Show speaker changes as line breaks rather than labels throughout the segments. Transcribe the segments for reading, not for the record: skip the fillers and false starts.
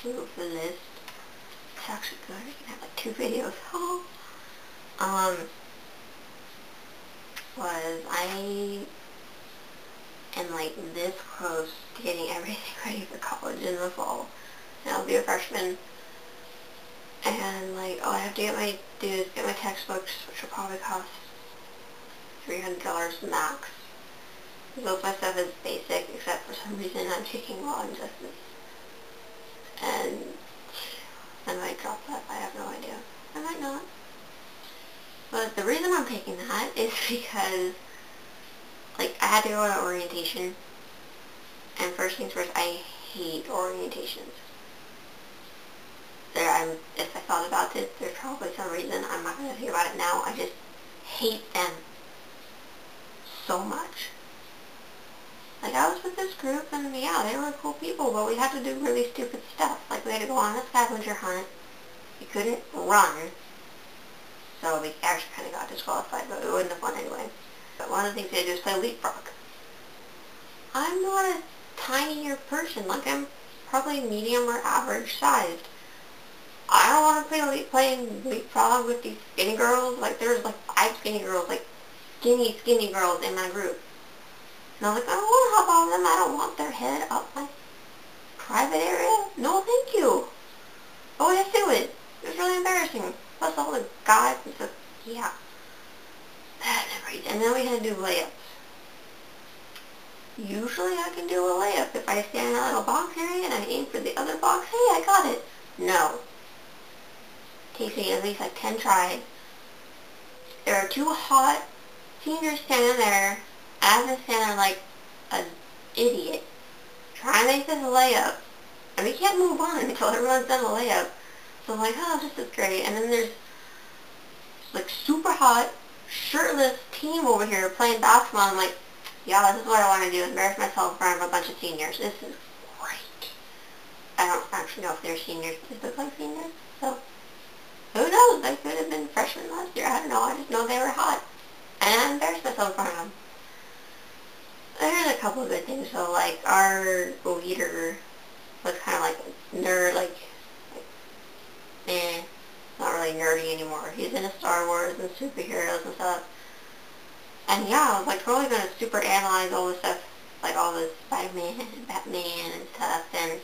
2 for the list. It's actually good. I can have like 2 videos. Was I am like this close to getting everything ready for college in the fall. And I'll be a freshman. And like all I have to do is get my textbooks, which will probably cost $300 max. Most of my stuff is basic, except for some reason I'm taking law and justice. And I might drop that, I have no idea. I might not. But the reason I'm taking that is because, like, I had to go to orientation. And first things first, I hate orientations. If I thought about it, there's probably some reason. I'm not going to think about it now. I just hate them so much. Like, I was with this group, and yeah, they were cool people, but we had to do really stupid stuff. Like, we had to go on a scavenger hunt. We couldn't run. So we actually kind of got disqualified, but it wasn't fun anyway. But one of the things we had to do is play leapfrog. I'm not a tinier person. Like, I'm probably medium or average sized. I don't want to play leapfrog with these skinny girls. Like, there's like 5 skinny girls, like skinny girls in my group. And I was like, I don't want to hop on them. I don't want their head up my private area. No, thank you. Oh, let's do it. It was really embarrassing. Plus all the guys and stuff. Yeah. And then we had to do layups. Usually I can do a layup if I stand in a little box area and I aim for the other box. Hey, I got it. No. Takes me at least like 10 tries. There are 2 hot seniors standing there. I have to stand there like an idiot trying to make this layup. And we can't move on until everyone's done a layup. So I'm like, oh, this is great. And then there's like super hot, shirtless team over here playing basketball. I'm like, yeah, this is what I want to do, embarrass myself in front of a bunch of seniors. This is great. I don't actually know if they're seniors. They look like seniors. So, who knows? They could have been freshmen last year. I don't know. I just know they were hot. And I embarrassed myself in front of them. There's a couple of good things, though. Like, our leader was kind of like a nerd, not really nerdy anymore. He's into Star Wars and superheroes and stuff. And yeah, I was like totally gonna super analyze all this stuff, like all this Spider-Man and Batman and stuff, and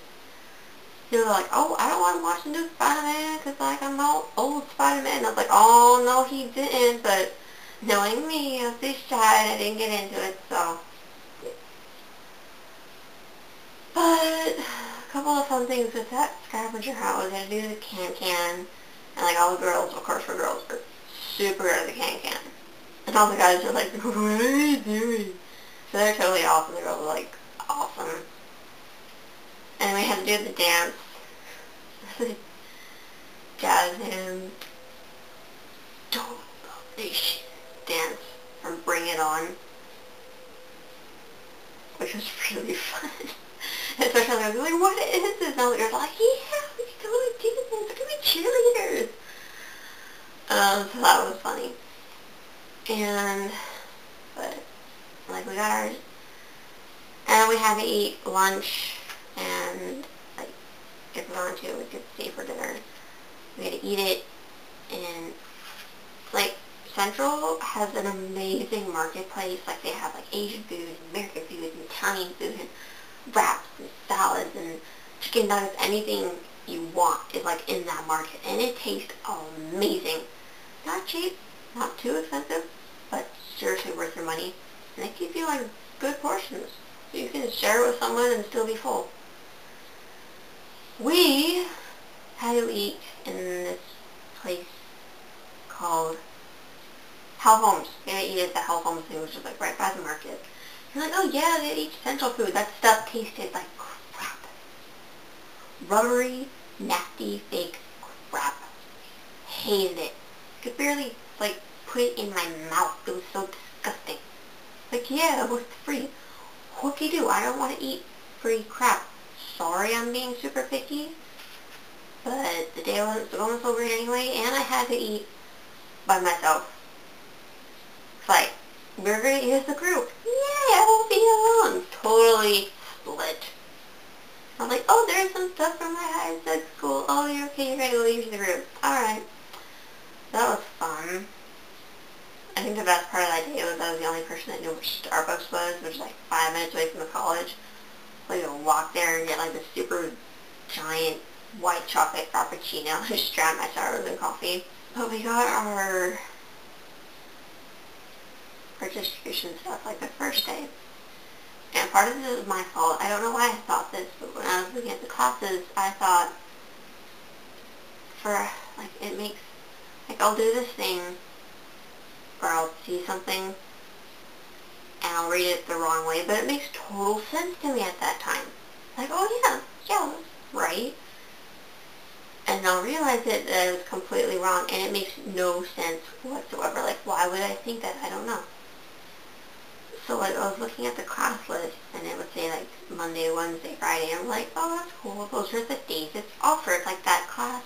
he was like, oh, I don't want to watch the new Spider-Man because like I'm old Spider-Man. And I was like, oh no, he didn't, but knowing me, I was too shy and I didn't get into it, so. But a couple of fun things with that scavenger hunt was I had to do the can-can, and like all the girls, of course, were super good at the can-can. And all the guys are like, what are you doing? So they're totally awesome. The girls are like, awesome. And we had to do the dance. Jazz hands. Total dance from Bring It On. Which was really fun. Especially I was like, what is this? And all the girls were like, yeah, we can totally do this. We're going to be cheerleaders. So that was funny. But like we got ours, and we had to eat lunch, and like if we wanted to, we could stay for dinner. We had to eat it, and like Central has an amazing marketplace. Like they have like Asian food, and American food, and Italian food, and wraps, and salads, and chicken nuggets. Anything you want is like in that market, and it tastes amazing. Not cheap, not too expensive, but seriously worth your money. And they give you like good portions. So you can share with someone and still be full. We had to eat in this place called Hell Homes. We had to eat at the Hell Homes thing, which is like right by the market. You're like, oh yeah, they eat Central food. That stuff tasted like crap. Rubbery, nasty, fake crap. Hated it. Could barely like put it in my mouth. It was so disgusting. Like, yeah, it was free. What can you do? I don't want to eat free crap. Sorry I'm being super picky, but the day wasn't going so great anyway, and I had to eat by myself. It's like, we're going to eat as a group. Yay, I won't be alone. Totally split. I'm like, oh, there's some stuff from my high I said school. Oh, you're okay, you're going to leave the group. Alright. That was fun. I think the best part of that day was I was the only person that knew where Starbucks was, which is like 5 minutes away from the college. So you would walk there and get like this super giant white chocolate frappuccino, just drown my sorrows in coffee. But we got our registration stuff like the first day. And part of this is my fault. I don't know why I thought this, but when I was looking at the classes, I thought for, like, it makes, like, I'll do this thing where I'll see something and I'll read it the wrong way, but it makes total sense to me at that time. Like, oh yeah, that's right. And I'll realize that it was completely wrong, and it makes no sense whatsoever. Like, why would I think that? I don't know. So, like, I was looking at the class list, and it would say, like, Monday, Wednesday, Friday, and I'm like, oh, that's cool. Those are the days it's offered, like, that class,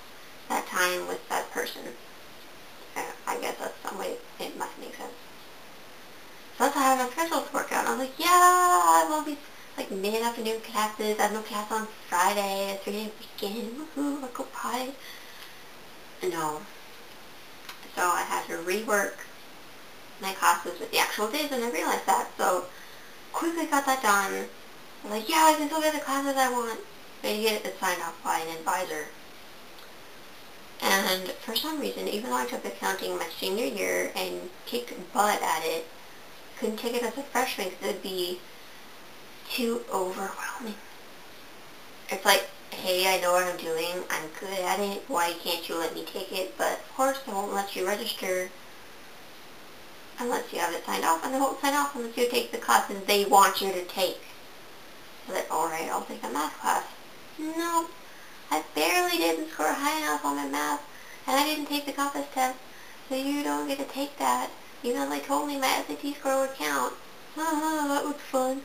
that time with that person. I guess that's some way it must make sense. So that's how my schedules work out. And I was like, yeah, I won't be, like, mid-afternoon classes. I have no class on Friday. It's 3-day weekend. Woohoo, I'll go potty. No. So I had to rework my classes with the actual days, and I realized that. So quickly got that done. I was like, yeah, I can still get the classes I want. But you get it signed off by an advisor. And for some reason, even though I took accounting my senior year and kicked butt at it, couldn't take it as a freshman because it would be too overwhelming. It's like, hey, I know what I'm doing, I'm good at it, why can't you let me take it? But of course they won't let you register unless you have it signed off, and they won't sign off unless you take the classes they want you to take. So like, alright, I'll take a math class. Nope. I barely didn't score high enough on my math, and I didn't take the compass test, so you don't get to take that, even though they told me my SAT score would count. Haha, that was fun.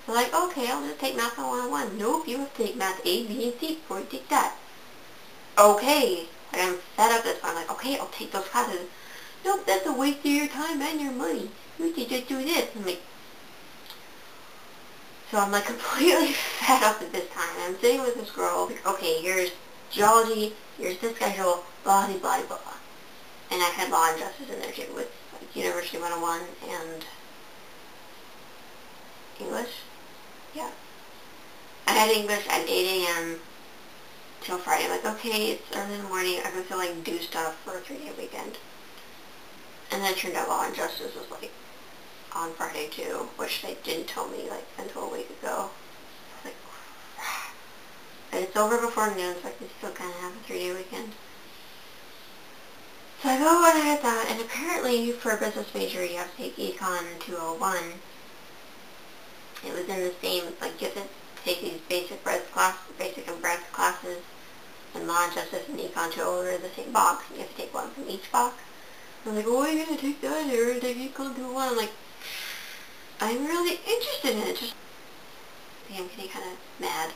So like, okay, I'll just take math 101. Nope, you have to take math A, B, and C before you take that. Okay. Like, I'm fed up at this point. I'm like, okay, I'll take those classes. Nope, that's a waste of your time and your money. You should just do this. I'm like, so I'm like completely fed up at this time. I'm sitting with this girl, like, okay, here's geology, here's the schedule, blah, blah, blah, blah. And I had law and justice in there too, with like, University 101 and English. Yeah. I had English at 8 a.m. till Friday. I'm like, okay, it's early in the morning, I can still like do stuff for a 3-day weekend. And then it turned out law and justice was like on Friday too, which they didn't tell me like until a week ago. I was like, crap. And it's over before noon, so I can still kind of have a 3-day weekend. So I go and I get that, and apparently for a business major you have to take Econ 201. It was in the same, like, you have to take these basic and breadth classes, and law and justice and Econ 201 are in the same box, and you have to take one from each box. I'm like, oh, you're going to take that, you're going to take Econ 201. I'm like, I'm really interested in it, just, I'm getting kind of mad.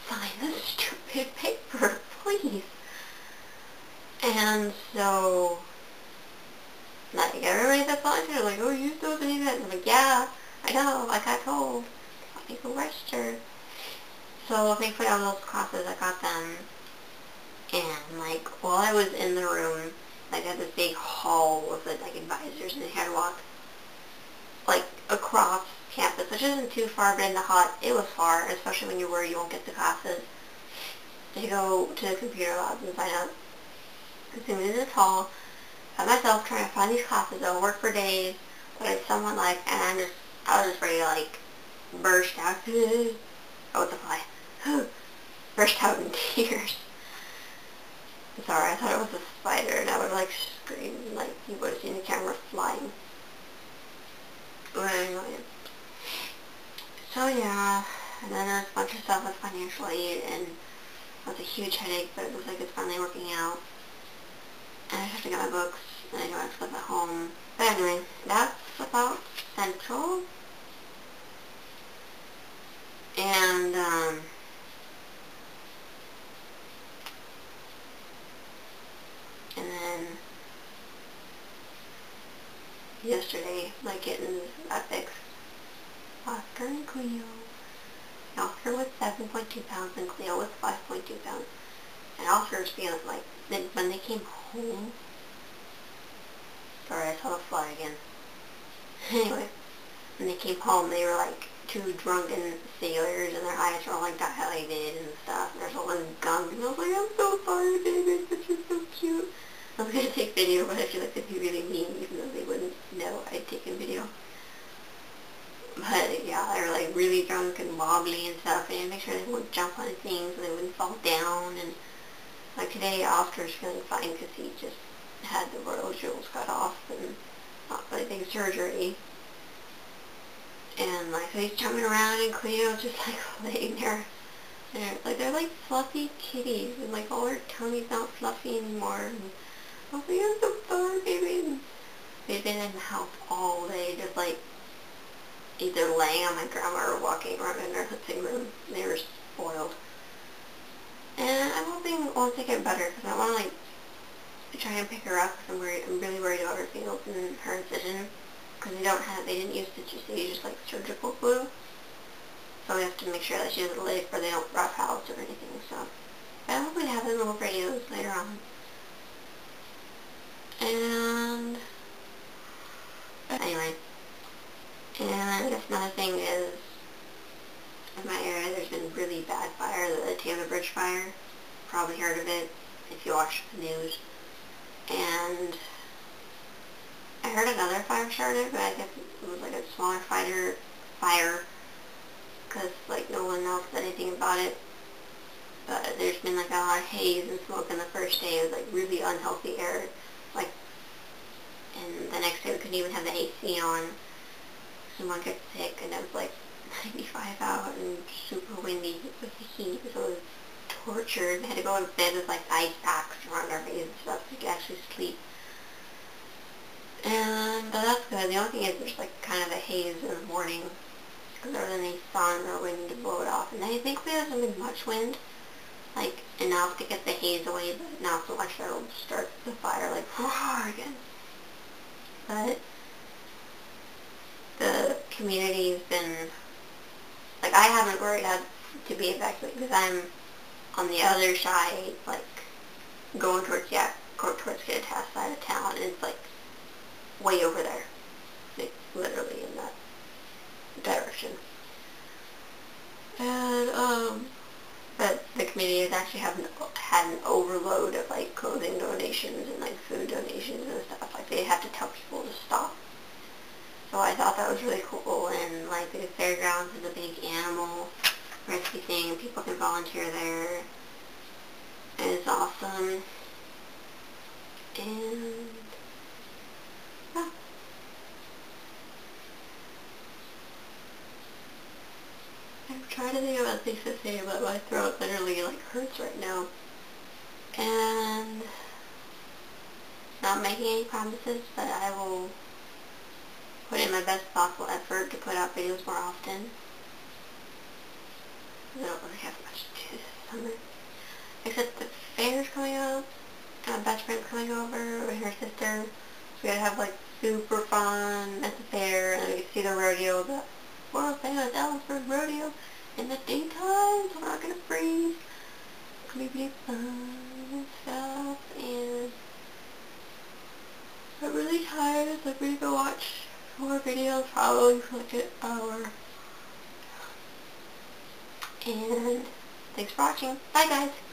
Sign this stupid paper, please. And so, like, everybody that's volunteered, like, oh, you still doing that? I'm like, yeah, I know, I got told. Let me go register. So thankfully all those classes, I got them. And, like, while I was in the room, like, I had this big hall with, like, advisors, and they had to walk, like, across campus, which isn't too far, but in the hot, it was far, especially when you're worried you won't get the classes. To go to the computer labs and sign up. Zoom into this hall, by myself trying to find these classes. I'll work for days, but it's someone like, and I was just ready to like burst out. Oh, it's a fly. Burst out in tears. Sorry, I thought it was a spider, and I would like scream, like you would have seen the camera flying. But anyway. So yeah, and then there's a bunch of stuff with financial aid, and it was a huge headache, but it looks like it's finally working out. And I have to get my books, and I know I have to live at home. But anyway, that's about Central. And, then yesterday, like kittens got fixed. Oscar and Cleo. Oscar was 7.2 pounds and Cleo was 5.2 pounds. And Oscar's feeling like, when they came home, sorry, I saw the fly again. Anyway, when they came home, they were like two drunken sailors, and their eyes were all like dilated and stuff, and there's all this gunk, and I was like, I'm so sorry, baby, but you're so cute. I was going to take video, but I feel like it'd be really mean, even though they wouldn't know I'd taken video. But yeah, they were like really drunk and wobbly and stuff, and make sure they wouldn't jump on things and they wouldn't fall down. And like today, Oscar's feeling fine because he just had the royal jewels cut off and not really big surgery. And like, so he's jumping around, and Cleo's just like laying there. And they're like fluffy kitties, and like all their tummy's not fluffy anymore. And I was like, I'm so sorry, baby. And they've been in the house all day, just like either laying on my grandma or walking around in their living room. They were spoiled. And I'm hoping once they get better, because I want to like try and pick her up, because I'm really worried about her feels and her incision, because they didn't use stitches, they use just like surgical glue. So we have to make sure that she doesn't lick or they don't rough house or anything. So I hope we have them little videos later on. And anyway. And I guess another thing is, in my area there's been really bad fire, the Taylor Bridge fire. Probably heard of it if you watch the news. And I heard another fire started, but I guess it was like a smaller fire, because like no one else said anything about it. But there's been like a lot of haze and smoke in the first day. It was like really unhealthy air, like, and the next day we couldn't even have the AC on. Someone got sick, and it was like 95 out and super windy with the heat, so it was tortured. They had to go to bed with like ice packs around their face and stuff so they could actually sleep. And but that's good. The only thing is there's like kind of a haze in the morning, because there wasn't any sun or wind to blow it off. And I think we hasn't been much wind, like enough to get the haze away, but not so much that it'll start the fire like roar again. But the community's been, like, I haven't worried out to be evacuated because I'm on the other side, like going towards Kittitas side of town, and it's like way over there, like literally in that direction. And but the community has actually had an overload of like clothing donations and like food donations and stuff. Like they have to tell people to stop. So I thought that was really cool. And like the fairgrounds is a big animal rescue thing, and people can volunteer there. And it's awesome. And yeah. I'm trying to think about things to say, but my throat literally like hurts right now. And not making any promises, but I will put in my best possible effort to put out videos more often. I don't really have much to do this summer. Except the fair's coming up, and my best friend's coming over, and her sister. So we gotta have like super fun at the fair, and we get to see the rodeo, the world famous Ellensburg rodeo in the daytime, so we're not gonna freeze. It's gonna be really fun and stuff, and I'm really tired, so I'm gonna go watch more videos, probably for like an hour. And thanks for watching. Bye guys!